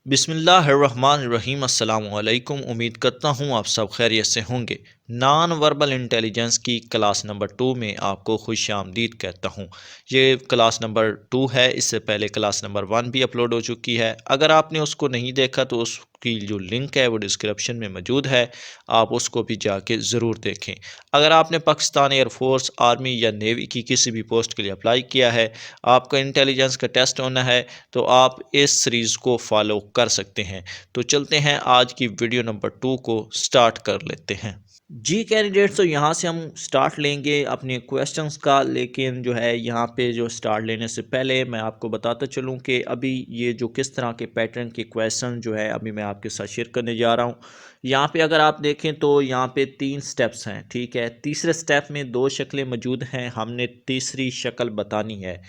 बिस्मिल्लाहिर्रहमानिर्रहीम अस्सलामुअलैकुम। उम्मीद करता हूँ आप सब खैरियत से होंगे। नॉन वर्बल इंटेलिजेंस की क्लास नंबर 2 में आपको खुशामदीद कहता हूँ। ये क्लास नंबर 2 है। इससे पहले क्लास नंबर 1 भी अपलोड हो चुकी है। अगर आपने उसको नहीं देखा तो उसकी जो लिंक है वो डिस्क्रिप्शन में मौजूद है, आप उसको भी जाके ज़रूर देखें। अगर आपने पाकिस्तान एयरफोर्स, आर्मी या नेवी की किसी भी पोस्ट के लिए अप्लाई किया है, आपका इंटेलिजेंस का टेस्ट होना है, तो आप इस सीरीज़ को फॉलो कर सकते हैं। तो चलते हैं आज की वीडियो नंबर 2 को स्टार्ट कर लेते हैं। जी कैंडिडेट्स, तो यहाँ से हम स्टार्ट लेंगे अपने क्वेश्चंस का, लेकिन जो है यहाँ पे जो स्टार्ट लेने से पहले मैं आपको बताता चलूँ कि अभी ये जो किस तरह के पैटर्न के क्वेश्चन जो है अभी मैं आपके साथ शेयर करने जा रहा हूँ। यहाँ पे अगर आप देखें तो यहाँ पे 3 स्टेप्स हैं, ठीक है। तीसरे स्टेप में 2 शक्लें मौजूद हैं, हमने तीसरी शक्ल बतानी है।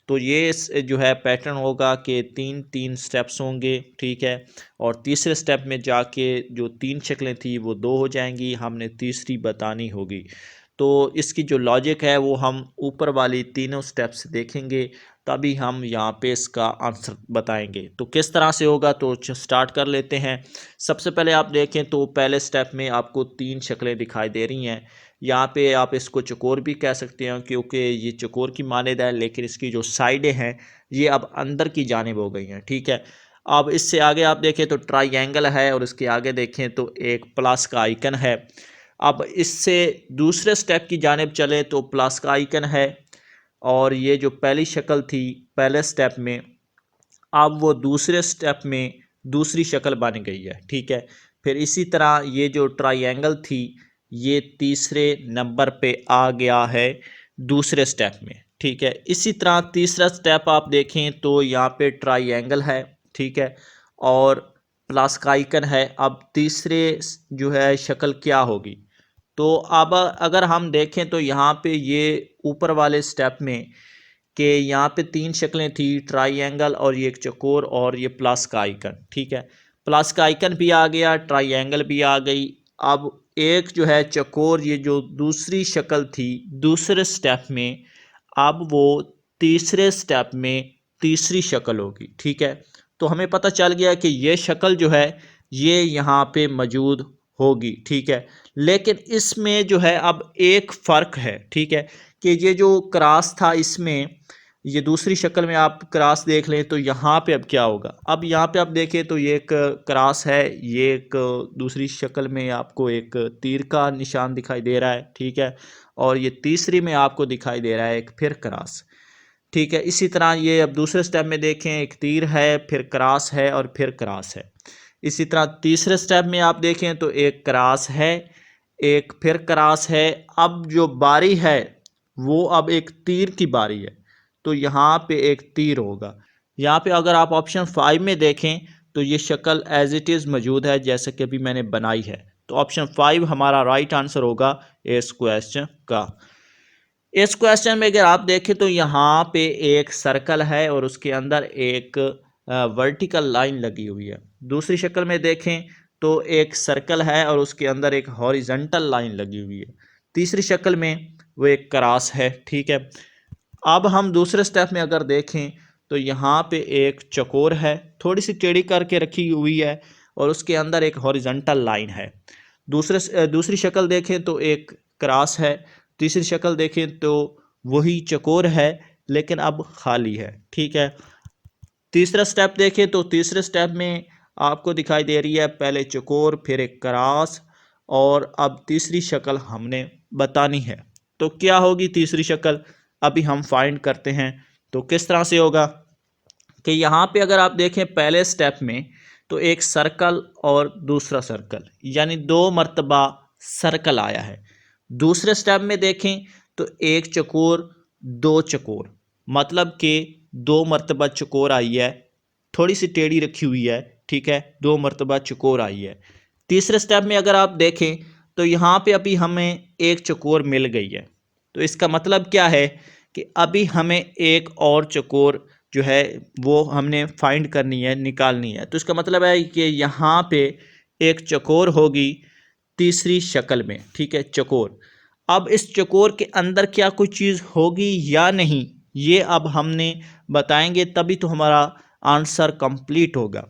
तो ये जो है पैटर्न होगा कि 3-3 स्टेप्स होंगे, ठीक है। और तीसरे स्टेप में जाके जो 3 शक्लें थी वो 2 हो जाएंगी, हमने तीसरी बतानी होगी। तो इसकी जो लॉजिक है वो हम ऊपर वाली तीनों स्टेप्स देखेंगे, तभी हम यहाँ पे इसका आंसर बताएंगे। तो किस तरह से होगा, तो स्टार्ट कर लेते हैं। सबसे पहले आप देखें तो पहले स्टेप में आपको 3 शक्लें दिखाई दे रही हैं। यहाँ पे आप इसको चकोर भी कह सकते हैं क्योंकि ये चकोर की मानद है, लेकिन इसकी जो साइडें हैं ये अब अंदर की जानिब हो गई हैं, ठीक है। अब इससे आगे आप देखें तो ट्राइंगल है और इसके आगे देखें तो एक प्लस का आइकन है। अब इससे दूसरे स्टेप की जानिब चले तो प्लस का आइकन है, और ये जो पहली शक्ल थी पहले स्टेप में, अब वो दूसरे स्टेप में दूसरी शक्ल बन गई है, ठीक है। फिर इसी तरह ये जो ट्राइंगल थी ये तीसरे नंबर पे आ गया है दूसरे स्टेप में, ठीक है। इसी तरह तीसरा स्टेप आप देखें तो यहाँ पे ट्राइंगल है, ठीक है, और प्लस का आइकन है। अब तीसरे जो है शक्ल क्या होगी, तो अब अगर हम देखें तो यहाँ पे ये ऊपर वाले स्टेप में कि यहाँ पे 3 शक्लें थी, ट्राइंगल और ये एक चकोर और ये प्लस का आइकन, ठीक है। प्लस का आइकन भी आ गया, ट्राइंगल भी आ गई। अब एक जो है चकोर, ये जो दूसरी शक्ल थी दूसरे स्टेप में, अब वो तीसरे स्टेप में तीसरी शक्ल होगी, ठीक है। तो हमें पता चल गया कि ये शक्ल जो है ये यहाँ पे मौजूद होगी, ठीक है। लेकिन इसमें जो है अब एक फ़र्क है, ठीक है, कि ये जो क्रॉस था इसमें, ये दूसरी शक्ल में आप क्रॉस देख लें तो यहाँ पे अब क्या होगा। अब यहाँ पे आप देखें तो ये एक क्रॉस है, ये एक दूसरी शक्ल में आपको एक तीर का निशान दिखाई दे रहा है, ठीक है, और ये तीसरी में आपको दिखाई दे रहा है एक फिर क्रॉस, ठीक है। इसी तरह ये अब दूसरे स्टेप में देखें, एक तीर है, फिर क्रॉस है और फिर क्रॉस है। इसी तरह तीसरे स्टेप में आप देखें तो एक क्रॉस है, एक फिर क्रॉस है। अब जो बारी है वो अब एक तीर की बारी है, तो यहाँ पे एक तीर होगा। यहाँ पे अगर आप ऑप्शन 5 में देखें तो ये शक्ल एज इट इज़ मौजूद है जैसे कि अभी मैंने बनाई है। तो ऑप्शन 5 हमारा राइट आंसर होगा इस क्वेश्चन का। इस क्वेश्चन में अगर आप देखें तो यहाँ पे एक सर्कल है और उसके अंदर एक वर्टिकल लाइन लगी हुई है। दूसरी शक्ल में देखें तो एक सर्कल है और उसके अंदर एक हॉरिजॉन्टल लाइन लगी हुई है। तीसरी शक्ल में वो एक क्रॉस है, ठीक है। अब हम दूसरे स्टेप में अगर देखें तो यहाँ पे एक चकोर है, थोड़ी सी टेढ़ी करके रखी हुई है और उसके अंदर एक हॉरिजॉन्टल लाइन है। दूसरी शक्ल देखें तो एक क्रॉस है। तीसरी शक्ल देखें तो वही चकोर है लेकिन अब खाली है, ठीक है। तीसरा स्टेप देखें तो तीसरे स्टेप में आपको दिखाई दे रही है पहले चकोर फिर एक क्रॉस, और अब तीसरी शक्ल हमने बतानी है। तो क्या होगी तीसरी शक्ल, अभी हम फाइंड करते हैं। तो किस तरह से होगा कि यहाँ पे अगर आप देखें पहले स्टेप में तो एक सर्कल और दूसरा सर्कल, यानी 2 मरतबा सर्कल आया है। दूसरे स्टेप में देखें तो एक चकोर 2 चकोर, मतलब कि 2 मरतबा चकोर आई है, थोड़ी सी टेढ़ी रखी हुई है, ठीक है, 2 मरतबा चकोर आई है। तीसरे स्टेप में अगर आप देखें तो यहाँ पे अभी हमें एक चकोर मिल गई है। तो इसका मतलब क्या है कि अभी हमें एक और चकोर जो है वो हमने फाइंड करनी है, निकालनी है। तो इसका मतलब है कि यहाँ पे एक चकोर होगी तीसरी शक्ल में, ठीक है, चकोर। अब इस चकोर के अंदर क्या कोई चीज़ होगी या नहीं, ये अब हमने बताएंगे, तभी तो हमारा आंसर कंप्लीट होगा।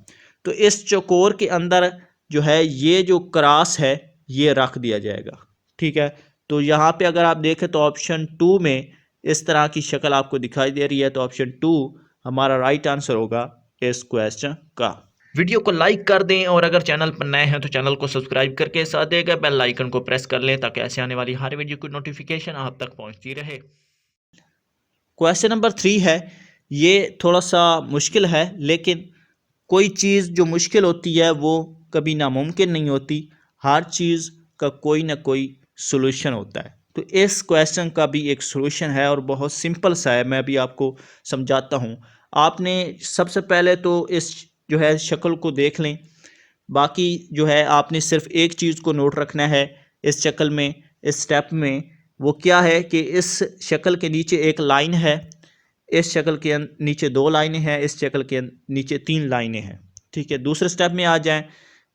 तो इस चौकोर के अंदर जो है ये जो क्रॉस है ये रख दिया जाएगा। ठीक है, तो यहाँ पे अगर आप देखें तो ऑप्शन 2 में इस तरह की शक्ल आपको दिखाई दे रही है, तो ऑप्शन 2 हमारा राइट आंसर होगा इस क्वेश्चन का। वीडियो को लाइक कर दें और अगर चैनल पर नए हैं तो चैनल को सब्सक्राइब करके साथ देगा बेल आइकन को प्रेस कर लें ताकि ऐसे आने वाली हर वीडियो की नोटिफिकेशन आप तक पहुंचती रहे। क्वेश्चन नंबर 3 है, ये थोड़ा सा मुश्किल है, लेकिन कोई चीज़ जो मुश्किल होती है वो कभी नामुमकिन नहीं होती, हर चीज़ का कोई ना कोई सॉल्यूशन होता है। तो इस क्वेश्चन का भी एक सॉल्यूशन है और बहुत सिंपल सा है, मैं अभी आपको समझाता हूँ। आपने सबसे पहले तो इस जो है शक्ल को देख लें, बाकी जो है आपने सिर्फ एक चीज़ को नोट रखना है इस शक्ल में, इस स्टेप में। वो क्या है कि इस शक्ल के नीचे एक लाइन है, इस शक्ल के नीचे 2 लाइनें हैं, इस शक्ल के नीचे 3 लाइनें हैं। ठीक है, दूसरे स्टेप में आ जाएं,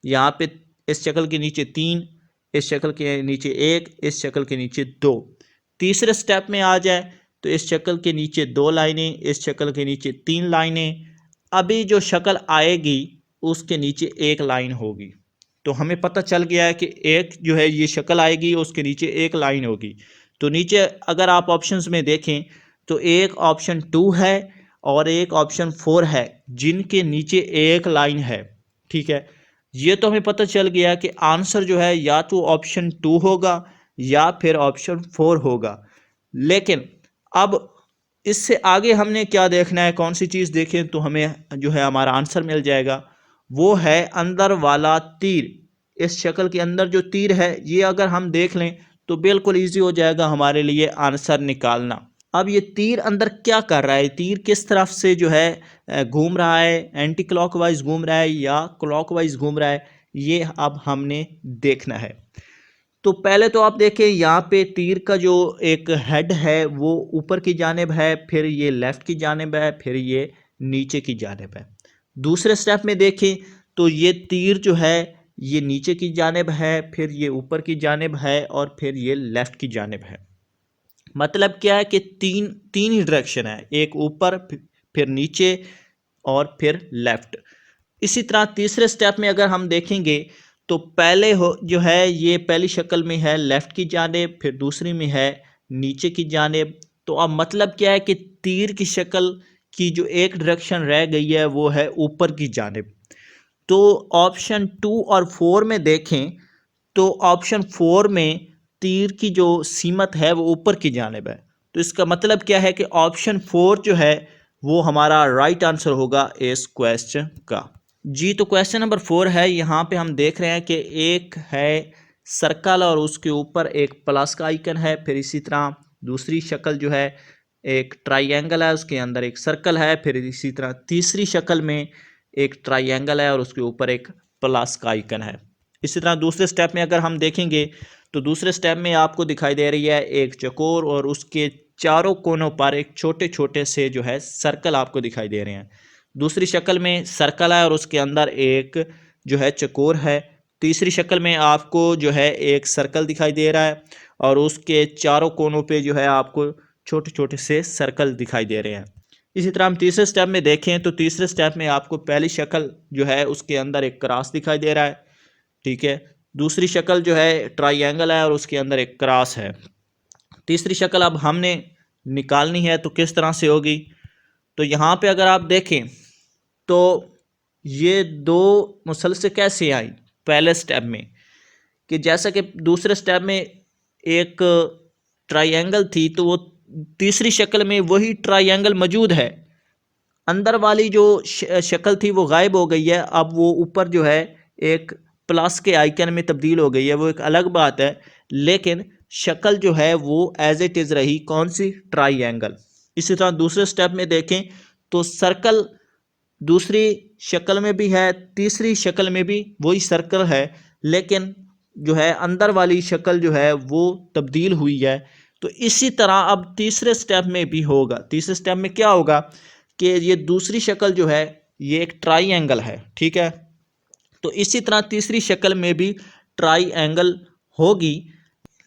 यहाँ पे इस शक्ल के नीचे 3, इस शक्ल के नीचे 1, इस शक्ल के नीचे 2। तीसरे स्टेप में आ जाए तो इस शक्ल के नीचे 2 लाइनें, इस शक्ल के नीचे 3 लाइनें। अभी जो शक्ल आएगी उसके नीचे 1 लाइन होगी। तो हमें पता चल गया है कि एक जो है ये शक्ल आएगी उसके नीचे 1 लाइन होगी। तो नीचे अगर आप ऑप्शंस में देखें तो एक ऑप्शन 2 है और एक ऑप्शन 4 है जिनके नीचे 1 लाइन है। ठीक है, ये तो हमें पता चल गया कि आंसर जो है या तो ऑप्शन 2 होगा या फिर ऑप्शन 4 होगा। लेकिन अब इससे आगे हमने क्या देखना है, कौन सी चीज़ देखें तो हमें जो है हमारा आंसर मिल जाएगा, वो है अंदर वाला तीर। इस शक्ल के अंदर जो तीर है ये अगर हम देख लें तो बिल्कुल ईजी हो जाएगा हमारे लिए आंसर निकालना। अब ये तीर अंदर क्या कर रहा है, तीर किस तरफ से जो है घूम रहा है, एंटी क्लॉकवाइज घूम रहा है या क्लॉकवाइज घूम रहा है, ये अब हमने देखना है। तो पहले तो आप देखें यहाँ पे तीर का जो एक हेड है वो ऊपर की जानिब है, फिर ये लेफ़्ट की जानिब है, फिर ये नीचे की जानिब है। दूसरे स्टेप में देखें तो ये तीर जो है ये नीचे की जानिब है, फिर ये ऊपर की जानिब है और फिर ये लेफ़्ट की जानिब है। मतलब क्या है कि तीन ही डायरेक्शन है, एक ऊपर फिर नीचे और फिर लेफ़्ट। इसी तरह तीसरे स्टेप में अगर हम देखेंगे तो पहले हो जो है ये पहली शक्ल में है लेफ़्ट की जानिब, फिर दूसरी में है नीचे की जानिब। तो अब मतलब क्या है कि तीर की शक्ल की जो एक डायरेक्शन रह गई है वो है ऊपर की जानिब। तो ऑप्शन 2 और 4 में देखें तो ऑप्शन 4 में तीर की जो सीमत है वो ऊपर की जानिब है। तो इसका मतलब क्या है कि ऑप्शन 4 जो है वो हमारा राइट आंसर होगा इस क्वेश्चन का। जी, तो क्वेश्चन नंबर 4 है, यहाँ पे हम देख रहे हैं कि एक है सर्कल और उसके ऊपर एक प्लस का आइकन है, फिर इसी तरह दूसरी शक्ल जो है एक ट्राइंगल है उसके अंदर एक सर्कल है, फिर इसी तरह तीसरी शक्ल में एक ट्राइंगल है और उसके ऊपर एक प्लस का आइकन है। इसी तरह दूसरे स्टेप में अगर हम देखेंगे तो दूसरे स्टेप में आपको दिखाई दे रही है एक चौकोर और उसके चारों कोनों पर एक छोटे छोटे से जो है सर्कल आपको दिखाई दे रहे हैं। दूसरी शक्ल में सर्कल है और उसके अंदर एक जो है चौकोर है। तीसरी शक्ल में आपको जो है एक सर्कल दिखाई दे रहा है और उसके चारों कोनों पे जो है आपको छोटे छोटे से सर्कल दिखाई दे रहे हैं। इसी तरह हम तीसरे स्टेप में देखें तो तीसरे स्टेप में आपको पहली शक्ल जो है उसके अंदर एक क्रॉस दिखाई दे रहा है। ठीक है, दूसरी शक्ल जो है ट्राइंगल है और उसके अंदर एक क्रॉस है। तीसरी शक्ल अब हमने निकालनी है तो किस तरह से होगी, तो यहाँ पे अगर आप देखें तो ये दो मुसलसल कैसे आई पहले स्टेप में, कि जैसा कि दूसरे स्टेप में एक ट्राइंगल थी तो वो तीसरी शक्ल में वही ट्राइंगल मौजूद है, अंदर वाली जो शक्ल थी वो गायब हो गई है, अब वो ऊपर जो है एक प्लस के आइकन में तब्दील हो गई है, वो एक अलग बात है। लेकिन शक्ल जो है वो एज इट इज़ रही, कौन सी, ट्राइंगल। इसी तरह दूसरे स्टेप में देखें तो सर्कल दूसरी शक्ल में भी है, तीसरी शक्ल में भी वही सर्कल है, लेकिन जो है अंदर वाली शक्ल जो है वो तब्दील हुई है। तो इसी तरह अब तीसरे स्टेप में भी होगा। तीसरे स्टेप में क्या होगा कि ये दूसरी शक्ल जो है ये एक ट्राइंगल है, ठीक है, तो इसी तरह तीसरी शक्ल में भी ट्राइंगल होगी,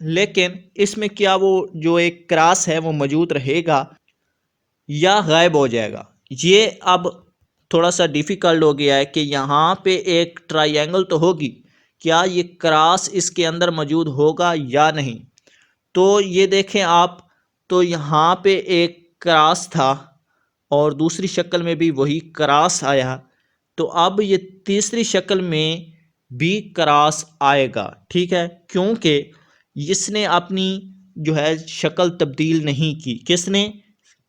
लेकिन इसमें क्या वो जो एक क्रॉस है वो मौजूद रहेगा या गायब हो जाएगा, ये अब थोड़ा सा डिफ़िकल्ट हो गया है कि यहाँ पे एक ट्रायंगल तो होगी, क्या ये क्रॉस इसके अंदर मौजूद होगा या नहीं। तो ये देखें आप, तो यहाँ पे एक क्रॉस था और दूसरी शक्ल में भी वही क्रॉस आया, तो अब ये तीसरी शक्ल में भी क्रॉस आएगा, ठीक है, क्योंकि इसने अपनी जो है शक्ल तब्दील नहीं की। किसने?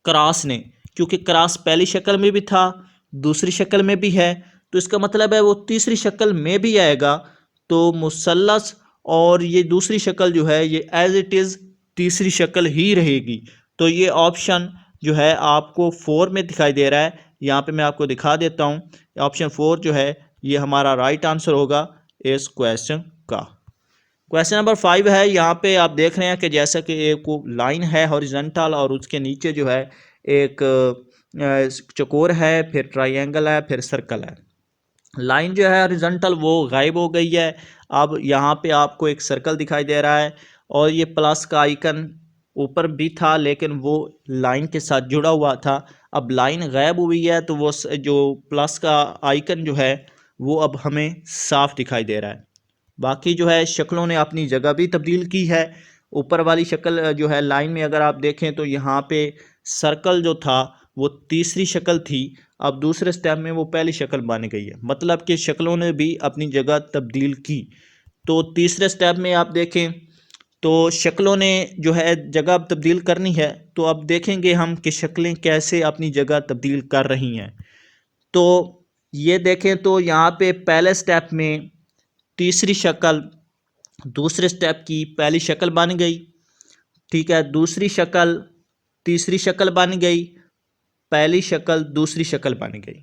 क्रॉस ने, क्योंकि क्रॉस पहली शक्ल में भी था, दूसरी शक्ल में भी है, तो इसका मतलब है वो तीसरी शक्ल में भी आएगा। तो मुसल्लस और ये दूसरी शक्ल जो है ये एज इट इज़ तीसरी शक्ल ही रहेगी। तो ये ऑप्शन जो है आपको 4 में दिखाई दे रहा है, यहाँ पे मैं आपको दिखा देता हूँ। ऑप्शन 4 जो है ये हमारा राइट आंसर होगा इस क्वेश्चन का। क्वेश्चन नंबर 5 है, यहाँ पे आप देख रहे हैं कि जैसा कि एक लाइन है हॉरिजॉन्टल और उसके नीचे जो है एक चौकोर है, फिर ट्रायंगल है, फिर सर्कल है। लाइन जो है हॉरिजॉन्टल वो गायब हो गई है। अब यहाँ पे आपको एक सर्कल दिखाई दे रहा है और ये प्लस का आइकन ऊपर भी था लेकिन वो लाइन के साथ जुड़ा हुआ था। अब लाइन गायब हुई है तो वो जो प्लस का आइकन जो है वो अब हमें साफ दिखाई दे रहा है। बाकी जो है शक्लों ने अपनी जगह भी तब्दील की है। ऊपर वाली शक्ल जो है लाइन में अगर आप देखें तो यहाँ पे सर्कल जो था वो तीसरी शक्ल थी, अब दूसरे स्टेप में वो पहली शक्ल बन गई है, मतलब कि शक्लों ने भी अपनी जगह तब्दील की। तो तीसरे स्टेप में आप देखें तो शक्लों ने जो है जगह तब्दील करनी है, तो अब देखेंगे हम कि शक्लें कैसे अपनी जगह तब्दील कर रही हैं। तो ये देखें तो यहाँ पे पहले स्टेप में तीसरी शक्ल दूसरे स्टेप की पहली शक्ल बन गई, ठीक है, दूसरी शक्ल तीसरी शक्ल बन गई, पहली शक्ल दूसरी शक्ल बन गई।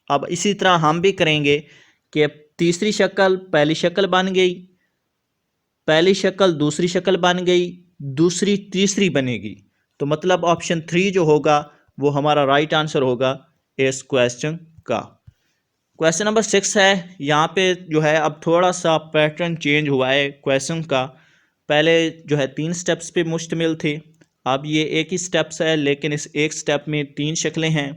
अब इसी तरह हम भी करेंगे कि तीसरी शक्ल पहली शक्ल बन गई, पहली शक्ल दूसरी शक्ल बन गई, दूसरी तीसरी बनेगी। तो मतलब ऑप्शन 3 जो होगा वो हमारा राइट आंसर होगा इस क्वेश्चन का। क्वेश्चन नंबर 6 है, यहाँ पे जो है अब थोड़ा सा पैटर्न चेंज हुआ है क्वेश्चन का। पहले जो है 3 स्टेप्स पे मुश्तमिल थे, अब ये एक ही स्टेप्स है लेकिन इस एक स्टेप में 3 शक्लें हैं।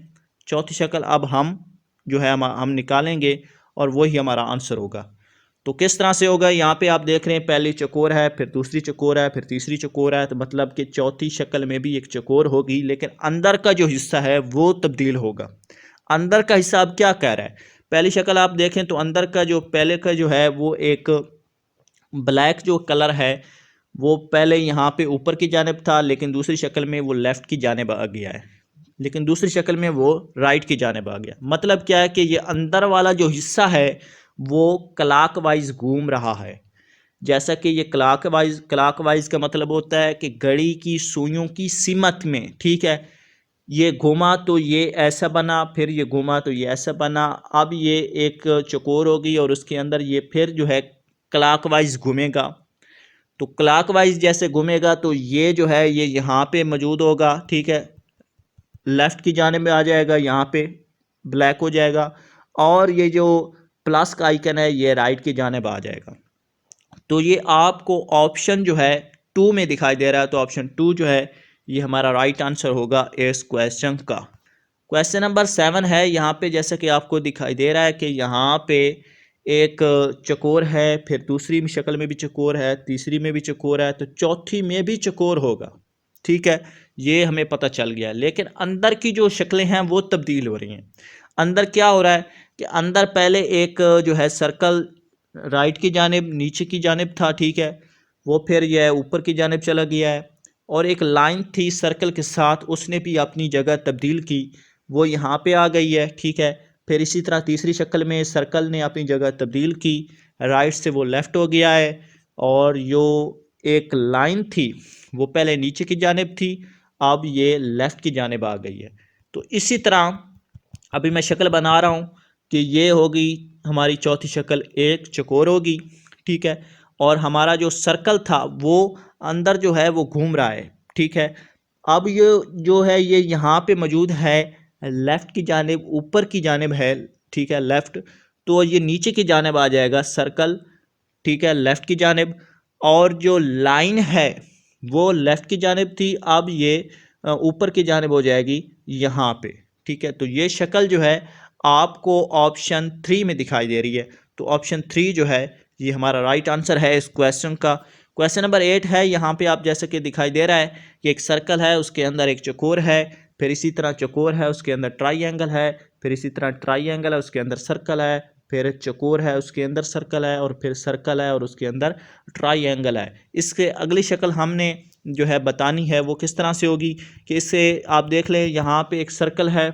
चौथी शक्ल अब हम जो है हम निकालेंगे और वही हमारा आंसर होगा। तो किस तरह से होगा, यहाँ पे आप देख रहे हैं पहली चकोर है, फिर दूसरी चकोर है, फिर तीसरी चकोर है, तो मतलब कि चौथी शक्ल में भी एक चकोर होगी लेकिन अंदर का जो हिस्सा है वो तब्दील होगा। अंदर का हिस्सा अब क्या कह रहा है, पहली शक्ल आप देखें तो अंदर का जो पहले का जो है वो एक ब्लैक जो कलर है वो पहले यहाँ पे ऊपर की जानिब था लेकिन दूसरी शक्ल में वो लेफ़्ट की जानिब आ गया है, लेकिन दूसरी शक्ल में वो राइट की जानिब आ गया। मतलब क्या है कि ये अंदर वाला जो हिस्सा है वो क्लॉकवाइज घूम रहा है। जैसा कि ये क्लॉकवाइज का मतलब होता है कि घड़ी की सुइयों की सिमत में, ठीक है, ये घूमा तो ये ऐसा बना, फिर ये घूमा तो ये ऐसा बना। अब ये एक चकोर होगी और उसके अंदर ये फिर जो है क्लॉकवाइज घूमेगा। तो क्लॉकवाइज जैसे घूमेगा तो ये जो है ये यहाँ पे मौजूद होगा, ठीक है, लेफ़्ट की जाने में आ जाएगा, यहाँ पे ब्लैक हो जाएगा, और ये जो प्लस का आइकन है ये राइट की जानिब आ जाएगा। तो ये आपको ऑप्शन जो है 2 में दिखाई दे रहा है, तो ऑप्शन 2 जो है ये हमारा राइट आंसर होगा इस क्वेश्चन का। क्वेश्चन नंबर 7 है, यहाँ पे जैसा कि आपको दिखाई दे रहा है कि यहाँ पे एक चकोर है, फिर दूसरी शक्ल में भी चकोर है, तीसरी में भी चकोर है, तो चौथी में भी चकोर होगा, ठीक है, ये हमें पता चल गया। लेकिन अंदर की जो शक्लें हैं वो तब्दील हो रही हैं। अंदर क्या हो रहा है कि अंदर पहले एक जो है सर्कल राइट की जानिब नीचे की जानिब था, ठीक है, वो फिर यह ऊपर की जानिब चला गया है, और एक लाइन थी सर्कल के साथ उसने भी अपनी जगह तब्दील की, वो यहाँ पे आ गई है, ठीक है। फिर इसी तरह तीसरी शक्ल में सर्कल ने अपनी जगह तब्दील की, राइट से वो लेफ़्ट हो गया है, और जो एक लाइन थी वो पहले नीचे की जानिब थी, अब ये लेफ़्ट की जानिब आ गई है। तो इसी तरह अभी मैं शक्ल बना रहा हूँ कि ये होगी हमारी चौथी शक्ल, एक चकोर होगी, ठीक है, और हमारा जो सर्कल था वो अंदर जो है वो घूम रहा है, ठीक है। अब ये जो है ये यहाँ पे मौजूद है लेफ़्ट की जानिब, ऊपर की जानिब है, ठीक है, लेफ़्ट, तो ये नीचे की जानिब आ जाएगा सर्कल, ठीक है, लेफ़्ट की जानिब, और जो लाइन है वो लेफ़्ट की जानिब थी, अब ये ऊपर की जानिब हो जाएगी यहाँ पे, ठीक है। तो ये शक्ल जो है आपको ऑप्शन 3 में दिखाई दे रही है। तो ऑप्शन 3 जो है ये हमारा राइट आंसर है इस क्वेश्चन का। क्वेश्चन नंबर 8 है, यहाँ पे आप जैसे कि दिखाई दे रहा है कि एक सर्कल है, उसके अंदर एक चौकोर है, फिर इसी तरह चौकोर है, उसके अंदर ट्राइंगल है, फिर इसी तरह ट्राइंगल है, उसके अंदर सर्कल है, फिर चौकोर है, उसके अंदर सर्कल है, और फिर सर्कल है और उसके अंदर ट्राइंगल है। इसके अगली शक्ल हमने जो है बतानी है वो किस तरह से होगी कि इससे आप देख लें, यहाँ पे एक सर्कल है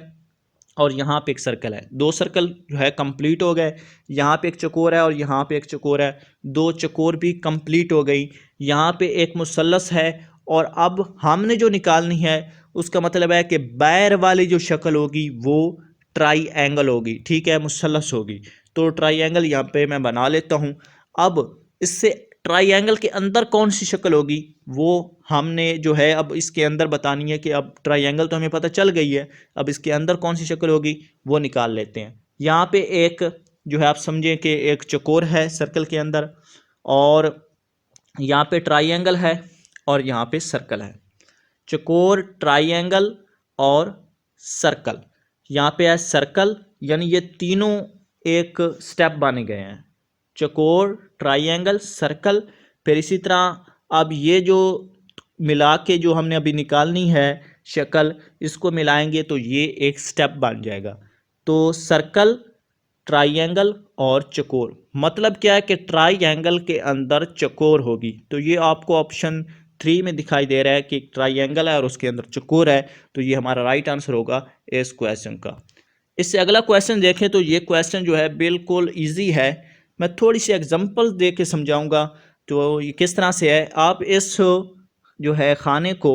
और यहाँ पे एक सर्कल है, दो सर्कल जो है कंप्लीट हो गए। यहाँ पे एक चौकोर है और यहाँ पे एक चौकोर है, दो चौकोर भी कंप्लीट हो गई। यहाँ पे एक मुसल्लस है और अब हमने जो निकालनी है उसका मतलब है कि बैर वाली जो शक्ल होगी वो ट्राई होगी, ठीक है, मुसल्लस होगी। तो ट्राई यहाँ पे मैं बना लेता हूँ। अब इससे ट्राइंगल के अंदर कौन सी शक्ल होगी वो हमने जो है अब इसके अंदर बतानी है कि अब ट्राइंगल तो हमें पता चल गई है, अब इसके अंदर कौन सी शक्ल होगी वो निकाल लेते हैं। यहाँ पे एक जो है आप समझें कि एक चौकोर है सर्कल के अंदर, और यहाँ पे ट्राइंगल है और यहाँ पे सर्कल है। चौकोर, ट्राइंगल और सर्कल, यहाँ पे है सर्कल, यानी ये तीनों एक स्टेप बने गए हैं, चौकोर, ट्राइंगल, सर्कल। फिर इसी तरह अब ये जो मिला के जो हमने अभी निकालनी है शक्ल, इसको मिलाएंगे तो ये एक स्टेप बन जाएगा। तो सर्कल, ट्राइंगल और चौकोर, मतलब क्या है कि ट्राइंगल के अंदर चौकोर होगी। तो ये आपको ऑप्शन 3 में दिखाई दे रहा है कि ट्राइंगल है और उसके अंदर चौकोर है, तो ये हमारा राइट आंसर होगा इस क्वेश्चन का। इससे अगला क्वेश्चन देखें तो ये क्वेश्चन जो है बिल्कुल ईजी है। मैं थोड़ी सी एग्जांपल दे के समझाऊंगा तो ये किस तरह से है। आप इस जो है खाने को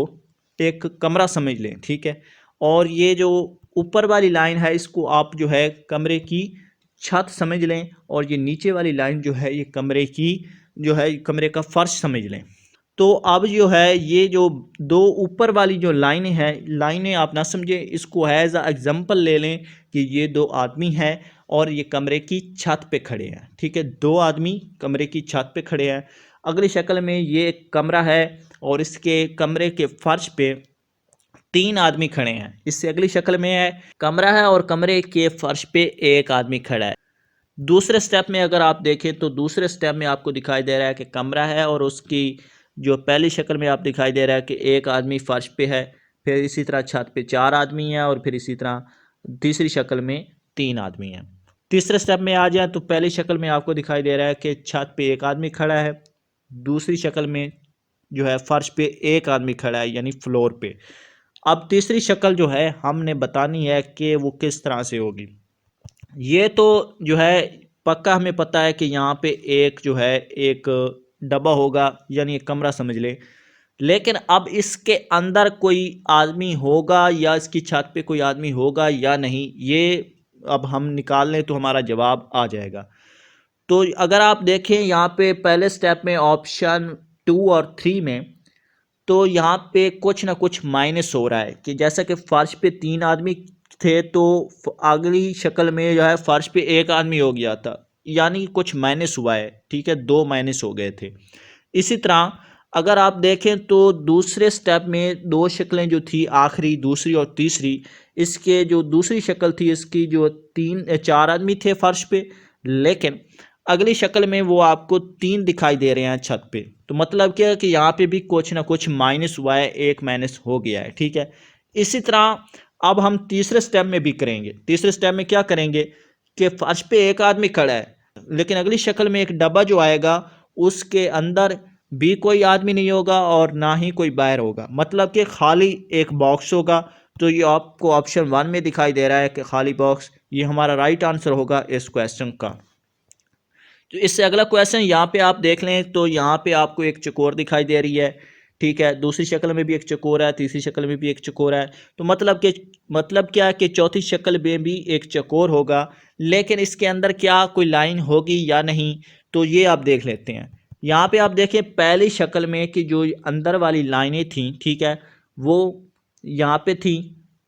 एक कमरा समझ लें, ठीक है, और ये जो ऊपर वाली लाइन है इसको आप जो है कमरे की छत समझ लें, और ये नीचे वाली लाइन जो है ये कमरे की जो है कमरे का फर्श समझ लें। तो अब जो है ये जो दो ऊपर वाली जो लाइनें हैं, लाइनें आप ना समझें, इसको एज अ एग्जांपल ले लें कि ये दो आदमी हैं और ये कमरे की छत पे खड़े हैं, ठीक है, दो आदमी कमरे की छत पे खड़े हैं। अगली शक्ल में ये एक कमरा है और इसके कमरे के फर्श पे तीन आदमी खड़े हैं। इससे अगली शक्ल में है कमरा है और कमरे के फर्श पे एक आदमी खड़ा है। दूसरे स्टेप में अगर आप देखें तो दूसरे स्टेप में आपको दिखाई दे रहा है कि कमरा है और उसकी जो पहली शक्ल में आप दिखाई दे रहा है कि एक आदमी फर्श पे है, फिर इसी तरह छत पे चार आदमी हैं, और फिर इसी तरह तीसरी शक्ल में तीन आदमी हैं। तीसरे स्टेप में आ जाए तो पहली शक्ल में आपको दिखाई दे रहा है कि छत पे एक आदमी खड़ा है, दूसरी शक्ल में जो है फर्श पे एक आदमी खड़ा है यानी फ्लोर पे। अब तीसरी शक्ल जो है हमने बतानी है कि वो किस तरह से होगी। ये तो जो है पक्का हमें पता है कि यहाँ पे एक जो है एक डब्बा होगा यानी एक कमरा समझ ले, लेकिन अब इसके अंदर कोई आदमी होगा या इसकी छत पे कोई आदमी होगा या नहीं, ये अब हम निकाल लें तो हमारा जवाब आ जाएगा। तो अगर आप देखें यहाँ पे पहले स्टेप में ऑप्शन 2 और 3 में, तो यहाँ पे कुछ ना कुछ माइनस हो रहा है कि जैसा कि फर्श पे तीन आदमी थे तो अगली शक्ल में जो है फर्श पे एक आदमी हो गया था, यानी कुछ माइनस हुआ है, ठीक है, दो माइनस हो गए थे। इसी तरह अगर आप देखें तो दूसरे स्टेप में दो शक्लें जो थी आखिरी, दूसरी और तीसरी, इसके जो दूसरी शक्ल थी इसकी जो चार आदमी थे फर्श पे, लेकिन अगली शक्ल में वो आपको तीन दिखाई दे रहे हैं छत पे। तो मतलब क्या है कि यहाँ पे भी कुछ ना कुछ माइनस हुआ है, एक माइनस हो गया है, ठीक है। इसी तरह अब हम तीसरे स्टेप में भी करेंगे। तीसरे स्टेप में क्या करेंगे कि फर्श पे एक आदमी खड़ा है, लेकिन अगली शक्ल में एक डब्बा जो आएगा उसके अंदर भी कोई आदमी नहीं होगा और ना ही कोई बाहर होगा, मतलब कि खाली एक बॉक्स होगा। तो ये आपको ऑप्शन 1 में दिखाई दे रहा है कि खाली बॉक्स, ये हमारा राइट आंसर होगा इस क्वेश्चन का। तो इससे अगला क्वेश्चन यहाँ पे आप देख लें तो यहाँ पे आपको एक चौकोर दिखाई दे रही है, ठीक है, दूसरी शक्ल में भी एक चौकोर है, तीसरी शक्ल में भी एक चौकोर है। तो मतलब क्या है कि चौथी शक्ल में भी एक चौकोर होगा, लेकिन इसके अंदर क्या कोई लाइन होगी या नहीं, तो ये आप देख लेते हैं। यहाँ पे आप देखें पहली शक्ल में कि जो अंदर वाली लाइनें थी, ठीक है, वो यहाँ पे थी,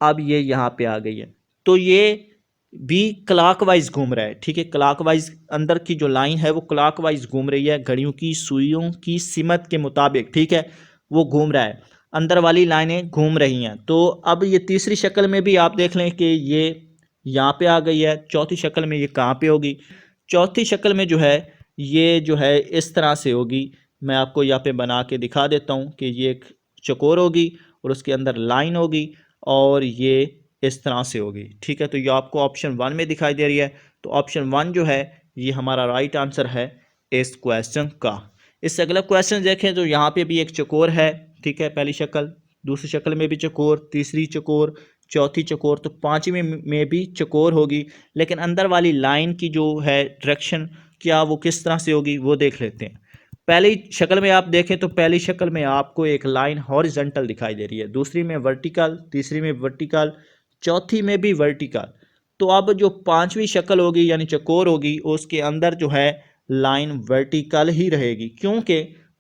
अब ये यहाँ पे आ गई है। तो ये भी क्लॉकवाइज घूम रहा है, ठीक है, क्लॉकवाइज अंदर की जो लाइन है वो क्लॉकवाइज घूम रही है, घड़ियों की सुइयों की सिमत के मुताबिक, ठीक है, वो घूम रहा है, अंदर वाली लाइनें घूम रही हैं। तो अब ये तीसरी शक्ल में भी आप देख लें कि ये यहाँ पे आ गई है। चौथी शक्ल में ये कहाँ पे होगी? चौथी शक्ल में जो है ये जो है इस तरह से होगी। मैं आपको यहाँ पे बना के दिखा देता हूँ कि ये एक चकोर होगी और उसके अंदर लाइन होगी और ये इस तरह से होगी। ठीक है, तो ये आपको ऑप्शन 1 में दिखाई दे रही है। तो ऑप्शन 1 जो है ये हमारा राइट आंसर है इस क्वेश्चन का। इससे अगला क्वेश्चन देखें तो यहाँ पे भी एक चकोर है। ठीक है, पहली शक्ल, दूसरी शक्ल में भी चकोर, तीसरी चकोर, चौथी चकोर, तो पांचवी में भी चकोर होगी। लेकिन अंदर वाली लाइन की जो है डायरेक्शन क्या वो किस तरह से होगी वो देख लेते हैं। पहली शक्ल में आप देखें तो पहली शक्ल में आपको एक लाइन हॉरिजॉन्टल दिखाई दे रही है, दूसरी में वर्टिकल, तीसरी में वर्टिकल, चौथी में भी वर्टिकल। तो अब जो पांचवी शक्ल होगी यानी चकोर होगी उसके अंदर जो है लाइन वर्टिकल ही रहेगी, क्योंकि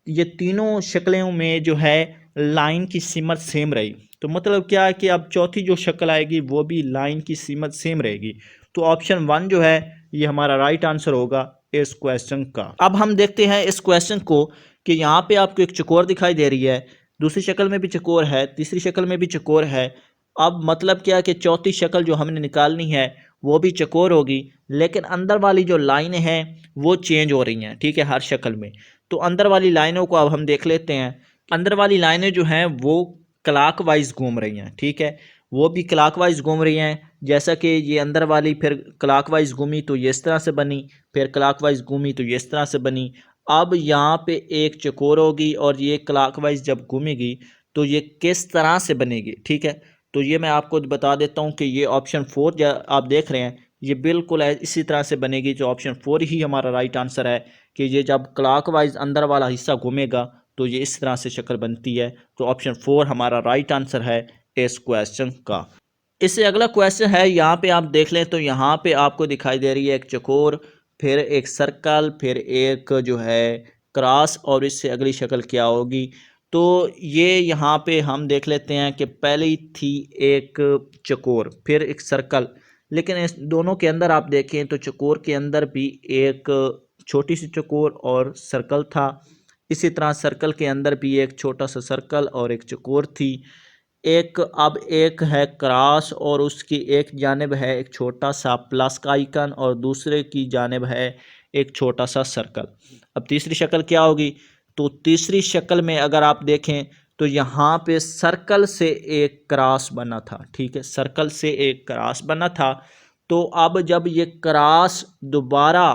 ये तीनों शक्लों में जो है लाइन की सिमत सेम रही। तो मतलब क्या है कि अब चौथी जो शक्ल आएगी वो भी लाइन की सिमत सेम रहेगी। तो ऑप्शन 1 जो है ये हमारा राइट आंसर होगा इस क्वेश्चन का। अब हम देखते हैं इस क्वेश्चन को कि यहाँ पे आपको एक चकोर दिखाई दे रही है, दूसरी शक्ल में भी चकोर है, तीसरी शक्ल में भी चकोर है। अब मतलब क्या है कि चौथी शक्ल जो हमने निकालनी है वो भी चकोर होगी, लेकिन अंदर वाली जो लाइनें हैं वो चेंज हो रही हैं। ठीक है, हर शक्ल में। तो अंदर वाली लाइनों को अब हम देख लेते हैं। अंदर वाली लाइनें जो हैं वो क्लॉकवाइज घूम रही हैं। ठीक है, वो भी क्लॉकवाइज घूम रही हैं। जैसा कि ये अंदर वाली फिर क्लॉकवाइज घूमी तो ये इस तरह से बनी, फिर क्लॉकवाइज घूमी तो ये इस तरह से बनी। अब यहाँ पे एक चकोर होगी और ये क्लॉकवाइज जब घूमेगी तो ये किस तरह से बनेगी। ठीक है, तो ये मैं आपको बता देता हूँ कि ये ऑप्शन 4 आप देख रहे हैं ये बिल्कुल इसी तरह से बनेगी। जो ऑप्शन 4 ही हमारा राइट आंसर है कि ये जब क्लॉकवाइज अंदर वाला हिस्सा घूमेगा तो ये इस तरह से शक्ल बनती है। तो ऑप्शन 4 हमारा राइट आंसर है इस क्वेश्चन का। इससे अगला क्वेश्चन है, यहाँ पे आप देख लें तो यहाँ पे आपको दिखाई दे रही है एक चकोर, फिर एक सर्कल, फिर एक जो है क्रॉस, और इससे अगली शक्ल क्या होगी। तो ये यहाँ पे हम देख लेते हैं कि पहली थी एक चकोर फिर एक सर्कल, लेकिन इस दोनों के अंदर आप देखें तो चकोर के अंदर भी एक छोटी सी चकोर और सर्कल था। इसी तरह सर्कल के अंदर भी एक छोटा सा सर्कल और एक चकोर थी। अब एक है क्रॉस और उसकी एक जानिब है एक छोटा सा प्लस का आइकन और दूसरे की जानिब है एक छोटा सा सर्कल। अब तीसरी शक्ल क्या होगी? तो तीसरी शक्ल में अगर आप देखें तो यहाँ पे सर्कल से एक क्रॉस बना था। ठीक है, सर्कल से एक क्रॉस बना था। तो अब जब ये क्रॉस दोबारा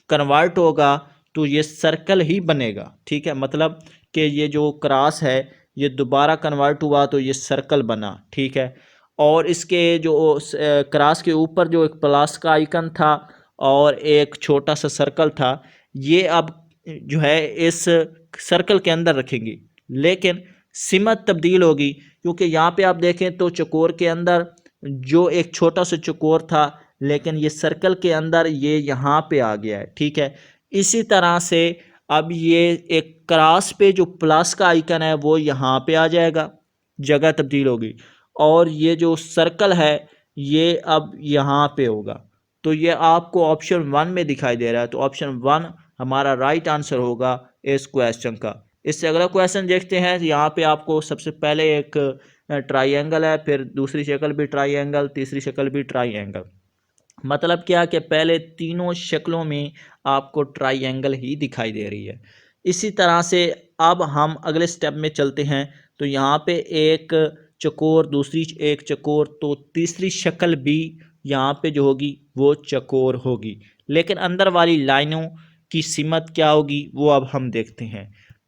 कन्वर्ट होगा तो ये सर्कल ही बनेगा। ठीक है, मतलब कि ये जो क्रॉस है ये दोबारा कन्वर्ट हुआ तो ये सर्कल बना। ठीक है, और इसके जो क्रॉस के ऊपर जो एक प्लस का आइकन था और एक छोटा सा सर्कल था, ये अब जो है इस सर्कल के अंदर रखेंगे, लेकिन सिमत तब्दील होगी, क्योंकि यहाँ पे आप देखें तो चकोर के अंदर जो एक छोटा सा चकोर था लेकिन ये सर्कल के अंदर ये यहाँ पे आ गया है। ठीक है, इसी तरह से अब ये एक क्रॉस पे जो प्लस का आइकन है वो यहाँ पे आ जाएगा, जगह तब्दील होगी, और ये जो सर्कल है ये अब यहाँ पे होगा। तो ये आपको ऑप्शन 1 में दिखाई दे रहा है। तो ऑप्शन 1 हमारा राइट आंसर होगा इस क्वेश्चन का। इससे अगला क्वेश्चन देखते हैं। यहाँ पे आपको सबसे पहले एक ट्राइंगल है, फिर दूसरी शक्ल भी ट्राइंगल, तीसरी शक्ल भी ट्राइंगल। मतलब क्या कि पहले तीनों शक्लों में आपको ट्राइंगल ही दिखाई दे रही है। इसी तरह से अब हम अगले स्टेप में चलते हैं। तो यहाँ पे एक चकोर, दूसरी एक चकोर, तो तीसरी शक्ल भी यहाँ पे जो होगी वो चकोर होगी, लेकिन अंदर वाली लाइनों की सिमत क्या होगी वो अब हम देखते हैं।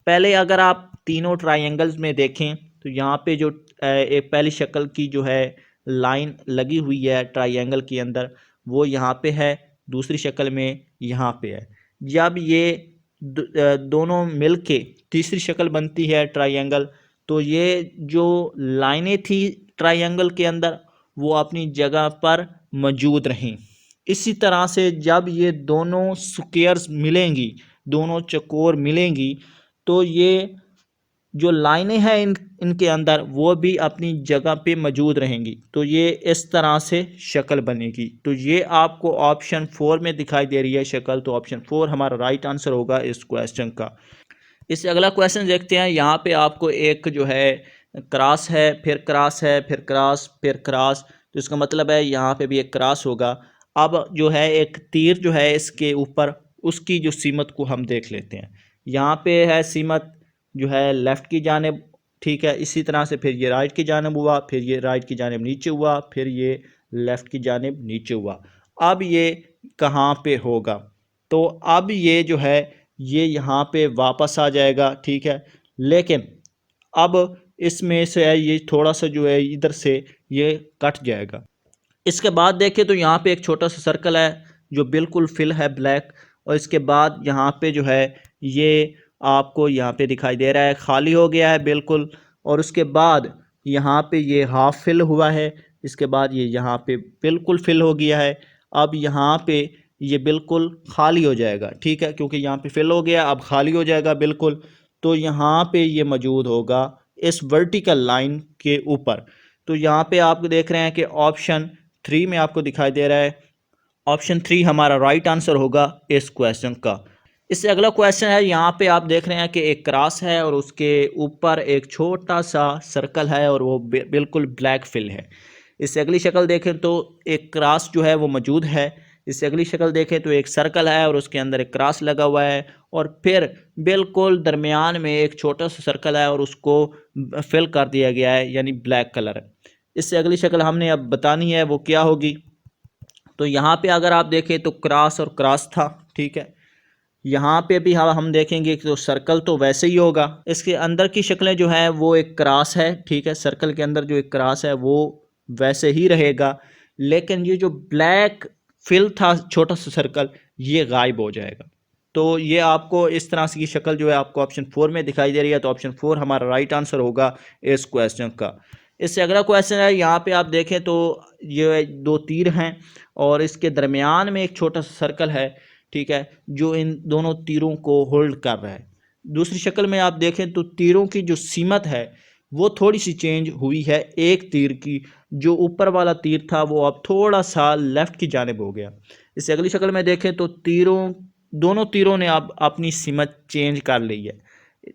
पहले अगर आप तीनों ट्राइंगल्स में देखें तो यहाँ पे जो एक पहली शक्ल की जो है लाइन लगी हुई है ट्राइंगल के अंदर वो यहाँ पे है, दूसरी शक्ल में यहाँ पे है। जब ये दोनों मिलके तीसरी शक्ल बनती है ट्राइंगल, तो ये जो लाइनें थी ट्राइंगल के अंदर वो अपनी जगह पर मौजूद रहें। इसी तरह से जब ये दोनों स्क्वायर्स मिलेंगी, दोनों चकोर मिलेंगी, तो ये जो लाइनें हैं इनके अंदर वो भी अपनी जगह पे मौजूद रहेंगी। तो ये इस तरह से शक्ल बनेगी। तो ये आपको ऑप्शन 4 में दिखाई दे रही है शक्ल। तो ऑप्शन 4 हमारा राइट आंसर होगा इस क्वेश्चन का। इससे अगला क्वेश्चन देखते हैं। यहाँ पे आपको एक जो है क्रॉस है, फिर क्रॉस है, फिर क्रॉस, फिर क्रॉस। तो इसका मतलब है यहाँ पे भी एक क्रॉस होगा। अब जो है एक तीर जो है इसके ऊपर, उसकी जो सीमत को हम देख लेते हैं। यहाँ पे है सीमत जो है लेफ़्ट की जानिब, ठीक है। इसी तरह से फिर ये राइट की जानिब हुआ, फिर ये राइट की जानिब नीचे हुआ, फिर ये लेफ़्ट की जानिब नीचे हुआ। अब ये कहाँ पे होगा? तो अब ये जो है ये यहाँ पे वापस आ जाएगा, ठीक है। लेकिन अब इसमें से है ये थोड़ा सा जो है इधर से ये कट जाएगा। इसके बाद देखें तो यहाँ पे एक छोटा सा सर्कल है जो बिल्कुल फिल है ब्लैक, और इसके बाद यहाँ पे जो है ये आपको यहाँ पे दिखाई दे रहा है खाली हो गया है बिल्कुल, और उसके बाद यहाँ पे ये हाफ फिल हुआ है। इसके बाद ये यहाँ पे बिल्कुल फिल हो गया है। अब यहाँ पे ये बिल्कुल खाली हो जाएगा, ठीक है, क्योंकि यहाँ पे फिल हो गया, अब खाली हो जाएगा बिल्कुल। तो यहाँ पे ये मौजूद होगा इस वर्टिकल लाइन के ऊपर। तो यहाँ पे आप देख रहे हैं कि ऑप्शन 3 में आपको दिखाई दे रहा है। ऑप्शन 3 हमारा राइट आंसर होगा इस क्वेश्चन का। इससे अगला क्वेश्चन है, यहाँ पे आप देख रहे हैं कि एक क्रॉस है और उसके ऊपर एक छोटा सा सर्कल है और वो बिल्कुल ब्लैक फिल है। इससे अगली शक्ल देखें तो एक क्रॉस जो है वो मौजूद है। इससे अगली शक्ल देखें तो एक सर्कल है और उसके अंदर एक क्रॉस लगा हुआ है, और फिर बिल्कुल दरमियान में एक छोटा सा सर्कल है और उसको फिल कर दिया गया है, यानी ब्लैक कलर है। इससे अगली शक्ल हमने अब बतानी है वो क्या होगी। तो यहाँ पे अगर आप देखें तो क्रॉस और क्रॉस था, ठीक है। यहाँ पे भी हम देखेंगे कि तो सर्कल तो वैसे ही होगा। इसके अंदर की शक्लें जो है वो एक क्रॉस है, ठीक है। सर्कल के अंदर जो एक क्रॉस है वो वैसे ही रहेगा, लेकिन ये जो ब्लैक फिल था छोटा सा सर्कल, ये गायब हो जाएगा। तो ये आपको इस तरह से की शक्ल जो है आपको ऑप्शन 4 में दिखाई दे रही है। तो ऑप्शन 4 हमारा राइट आंसर होगा इस क्वेश्चन का। इससे अगला क्वेश्चन है, यहाँ पे आप देखें तो ये 2 तीर हैं और इसके दरमियान में एक छोटा सा सर्कल है, ठीक है, जो इन दोनों तीरों को होल्ड कर रहा है। दूसरी शक्ल में आप देखें तो तीरों की जो सीमत है वो थोड़ी सी चेंज हुई है। एक तीर की जो ऊपर वाला तीर था वो अब थोड़ा सा लेफ़्ट की जानिब हो गया। इससे अगली शक्ल में देखें तो दोनों तीरों ने अब अपनी सीमत चेंज कर ली है,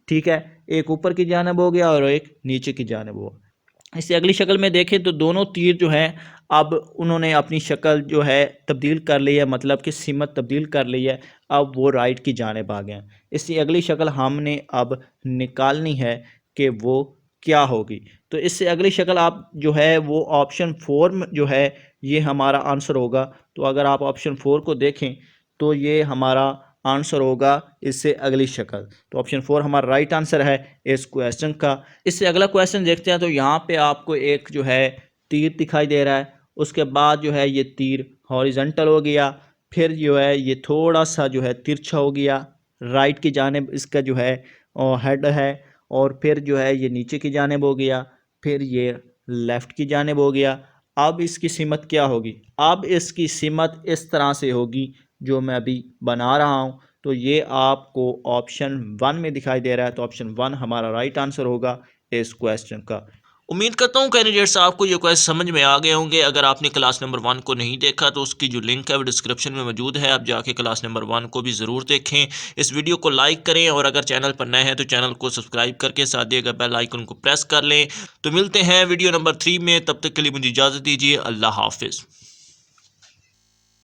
ठीक है। एक ऊपर की जानिब हो गया और एक नीचे की जानिब हुआ। इससे अगली शक्ल में देखें तो दोनों तीर जो हैं अब उन्होंने अपनी शक्ल जो है तब्दील कर ली है, मतलब कि सीमत तब्दील कर ली है। अब वो राइट की जानिब आ गए हैं। इससे अगली शक्ल हमने अब निकालनी है कि वो क्या होगी। तो इससे अगली शक्ल आप जो है वो ऑप्शन 4 में जो है ये हमारा आंसर होगा। तो अगर आप ऑप्शन 4 को देखें तो ये हमारा आंसर होगा इससे अगली शक्ल। तो ऑप्शन 4 हमारा राइट आंसर है इस क्वेश्चन का। इससे अगला क्वेश्चन देखते हैं। तो यहाँ पे आपको एक जो है तीर दिखाई दे रहा है, उसके बाद जो है ये तीर हॉरिजॉन्टल हो गया, फिर जो है ये थोड़ा सा जो है तिरछा हो गया, राइट की जानिब इसका जो है हेड है, और फिर जो है ये नीचे की जानिब हो गया, फिर ये लेफ़्ट की जानिब हो गया। अब इसकी सीमत क्या होगी? अब इसकी सीमत इस तरह से होगी जो मैं अभी बना रहा हूँ। तो ये आपको ऑप्शन 1 में दिखाई दे रहा है। तो ऑप्शन 1 हमारा राइट आंसर होगा इस क्वेश्चन का। उम्मीद करता हूँ कैंडिडेट्स आपको ये क्वेश्चन समझ में आ गए होंगे। अगर आपने क्लास नंबर 1 को नहीं देखा तो उसकी जो लिंक है वो डिस्क्रिप्शन में मौजूद है, आप जाके क्लास नंबर 1 को भी ज़रूर देखें। इस वीडियो को लाइक करें और अगर चैनल पर नए हैं तो चैनल को सब्सक्राइब करके साथ दिए बेल आइकन को प्रेस कर लें। तो मिलते हैं वीडियो नंबर 3 में, तब तक के लिए मुझे इजाज़त दीजिए। अल्लाह हाफिज़।